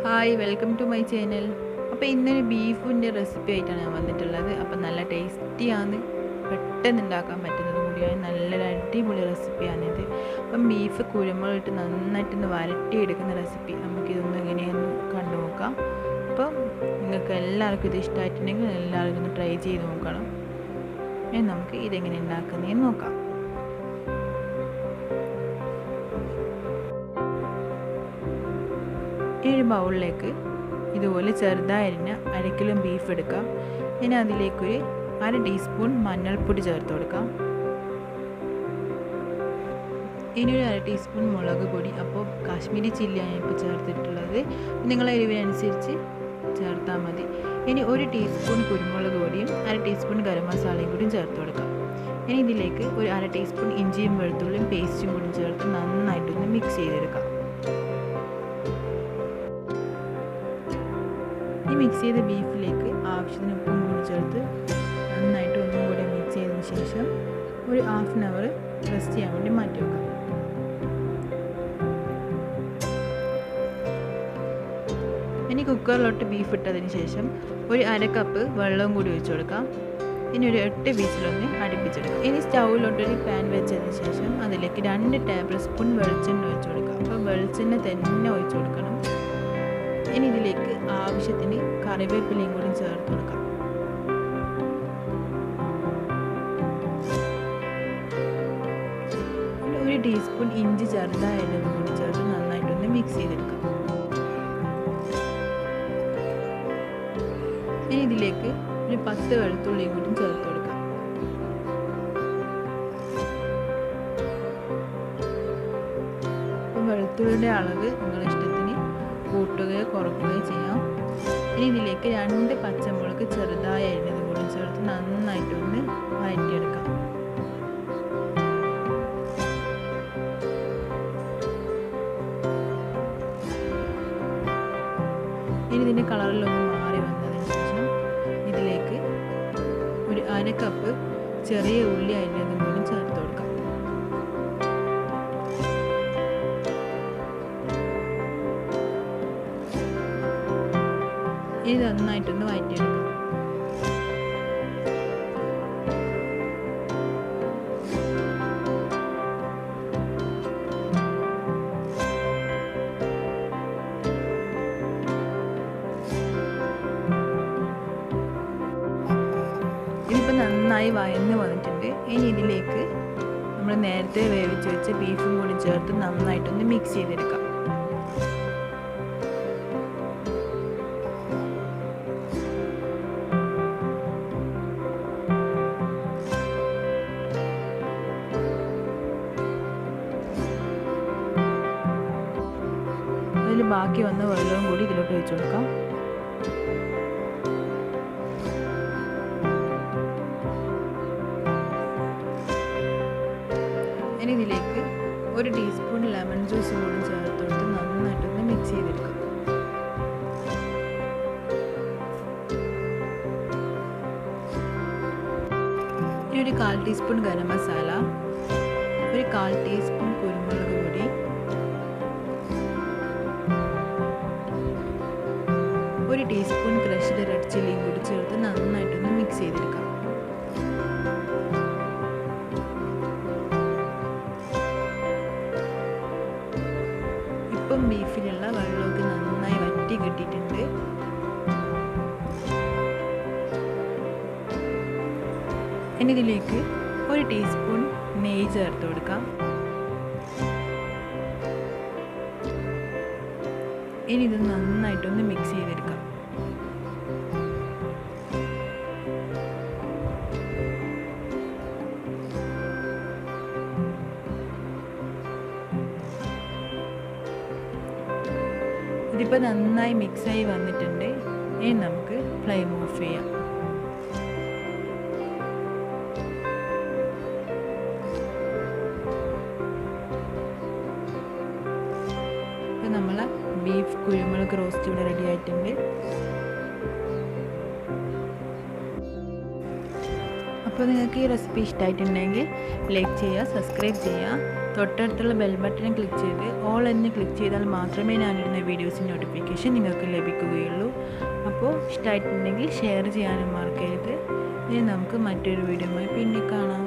Hi welcome to my channel. അപ്പോൾ ഇന്നൊരു ബീഫിൻ്റെ റെസിപ്പി ആയിട്ടാണ് ഞാൻ വന്നിട്ടുള്ളത്. അപ്പോൾ നല്ല ടേസ്റ്റിയാണ്, പെട്ടെന്ന് ഉണ്ടാക്കാൻ പറ്റുന്നത് കൂടിയാണ്, നല്ലൊരു അടിപൊളി റെസിപ്പിയാണിത്. അപ്പം ബീഫ് കുരുമുളകിട്ട് നന്നായിട്ടൊന്ന് വരട്ടിയെടുക്കുന്ന റെസിപ്പി നമുക്കിതൊന്ന് എങ്ങനെയൊന്ന് കണ്ടു നോക്കാം. അപ്പം നിങ്ങൾക്ക് എല്ലാവർക്കും ഇത് ഇഷ്ടമായിട്ടുണ്ടെങ്കിൽ എല്ലാവർക്കും ഒന്ന് ട്രൈ ചെയ്ത് നോക്കണം. നമുക്ക് ഇതെങ്ങനെ ഉണ്ടാക്കുന്നതെന്ന് നോക്കാം. ഈ ഒരു ബൗളിലേക്ക് ഇതുപോലെ ചെറുതായരിഞ്ഞ 1 കിലോ ബീഫ് എടുക്കാം. ഇനി അതിലേക്കൊരു 1/2 ടീസ്പൂൺ മഞ്ഞൾപ്പൊടി ചേർത്ത് കൊടുക്കാം. ഇനി ഒരു 1/2 ടീസ്പൂൺ മുളക് പൊടി, അപ്പോൾ കാശ്മീരി ചില്ലിയാണ് ഇപ്പോൾ ചേർത്തിട്ടുള്ളത്, നിങ്ങളെ എരിവിനനുസരിച്ച് ചേർത്താൽ മതി. ഇനി 1 ടീസ്പൂൺ കുരുമുളക് പൊടിയും 1/2 ടീസ്പൂൺ ഗരം മസാലയും കൂടി ചേർത്ത് കൊടുക്കാം. ഇനി ഇതിലേക്ക് ഒരു 1/2 ടീസ്പൂൺ ഇഞ്ചിയും വെളുത്തുള്ളിയും പേസ്റ്റും കൂടി ചേർത്ത് നന്നായിട്ടൊന്ന് മിക്സ് ചെയ്തെടുക്കാം. ഈ മിക്സ് ചെയ്ത ബീഫിലേക്ക് ആവശ്യത്തിന് ഉപ്പും കൂടി ചേർത്ത് നന്നായിട്ട് ഒന്നും കൂടി മിക്സ് ചെയ്തതിന് ശേഷം ഒരു 1/2 hour റെസ്റ്റ് ചെയ്യാൻ വേണ്ടി മാറ്റി വെക്കാം. ഇനി കുക്കറിലോട്ട് ബീഫ് ഇട്ടതിന് ശേഷം ഒരു 1/2 കപ്പ് വെള്ളവും കൂടി ഒഴിച്ചു കൊടുക്കാം. ഇനി ഒരു 8 വിസിലൊന്ന് അടുപ്പിച്ചെടുക്കാം. ഇനി സ്റ്റൗവിലോട്ടൊരു പാൻ വെച്ചതിന് ശേഷം അതിലേക്ക് 2 ടേബിൾ സ്പൂൺ വെളിച്ചെണ്ണ ഒഴിച്ചു കൊടുക്കാം. അപ്പോൾ വെളിച്ചെണ്ണ തന്നെ ഒഴിച്ചു കൊടുക്കണം. ഇനി ഇതിലേക്ക് ആവശ്യത്തിന് കറിവേപ്പിലയും കൂടി ചേർത്ത് കൊടുക്കാം. ഒരു ടീസ്പൂൺ ഇഞ്ചി ചെറുതായതും കൂടി ചേർത്ത് നന്നായിട്ടൊന്ന് മിക്സ് ചെയ്തെടുക്കാം. ഇനി ഇതിലേക്ക് ഒരു 10 വെളുത്തുള്ളിയും കൂടി ചേർത്ത് കൊടുക്കാം. വെളുത്തുള്ളിയുടെ അളവ് നിങ്ങളുടെ ഇഷ്ടത്തിന് കൂട്ടുകയോ കുറയ്ക്കുകയോ ചെയ്യാം. ഇനി ഇതിലേക്ക് 2 പച്ചമുളക് ചെറുതായി അരിഞ്ഞത് കൂടി ചേർത്ത് നന്നായിട്ടൊന്ന് വഴറ്റിയെടുക്കാം. ഇനി ഇതിൻ്റെ കളറിലൊന്ന് മാറി വന്നതിന് ശേഷം ഇതിലേക്ക് ഒരു 1/2 കപ്പ് ചെറിയ ഉള്ളി അരിഞ്ഞതും കൂടി ചേർത്ത് കൊടുക്കാം. ഇത് നന്നായിട്ടൊന്ന് വഴറ്റിയെടുക്കാം. ഇതിപ്പോൾ നന്നായി വഴന്ന് വന്നിട്ടുണ്ട്. ഇനി ഇതിലേക്ക് നമ്മൾ നേരത്തെ വേവിച്ച് വെച്ച ബീഫും കൂടി ചേർത്ത് നന്നായിട്ടൊന്ന് മിക്സ് ചെയ്തെടുക്കാം. അതിൽ ബാക്കി വന്ന വെള്ളവും കൂടി ഇതിലോട്ട് ഒഴിച്ചു കൊടുക്കാം. ഇനി ഇതിലേക്ക് 1 ടീസ്പൂൺ ലെമൺ ജ്യൂസ് കൂടി ചേർത്ത് കൊടുത്ത് നന്നായിട്ടൊന്ന് മിക്സ് ചെയ്തെടുക്കാം. ഇനി ഒരു 1/4 ടീസ്പൂൺ ഗരം മസാല, ഒരു 1/4 ടീസ്പൂൺ കുരുമുളക് പൊടി, 1 ടീസ്പൂൺ ക്രഷ്ഡ് റെഡ് ചില്ലിയും കൂടി ചേർത്ത് നന്നായിട്ടൊന്ന് മിക്സ് ചെയ്തെടുക്കാം. ഇപ്പം ബീഫിലുള്ള വെള്ളമൊക്കെ നന്നായി വറ്റി കിട്ടിയിട്ടുണ്ട്. ഇനി ഇതിലേക്ക് 1 ടീസ്പൂൺ നെയ്യ് ചേർത്ത് കൊടുക്കാം. ഇനി ഇത് നന്നായിട്ടൊന്ന് മിക്സ് ചെയ്തെടുക്കാം. ഇതിപ്പോൾ നന്നായി മിക്സായി വന്നിട്ടുണ്ട്. ഇനി നമുക്ക് ഫ്ലെയിം ഓഫ് ചെയ്യാം. ഇപ്പം നമ്മൾ ബീഫ് കുരുമുളക് റോസ്റ്റ് ഇവിടെ റെഡി ആയിട്ടുണ്ട്. അപ്പോൾ നിങ്ങൾക്ക് ഈ റെസിപ്പി ഇഷ്ടമായിട്ടുണ്ടെങ്കിൽ ലൈക്ക് ചെയ്യുക, സബ്സ്ക്രൈബ് ചെയ്യുക. തൊട്ടടുത്തുള്ള ബെൽ ബട്ടൺ ക്ലിക്ക് ചെയ്ത് ഓൾ എന്ന് ക്ലിക്ക് ചെയ്താൽ മാത്രമേ ഞാനിടുന്ന വീഡിയോസിൻ്റെ നോട്ടിഫിക്കേഷൻ നിങ്ങൾക്ക് ലഭിക്കുകയുള്ളൂ. അപ്പോൾ ഇഷ്ടമായിട്ടുണ്ടെങ്കിൽ ഷെയർ ചെയ്യാനും മറക്കരുത്. ഇനി നമുക്ക് മറ്റൊരു വീഡിയോയുമായി പിന്നെ കാണാം.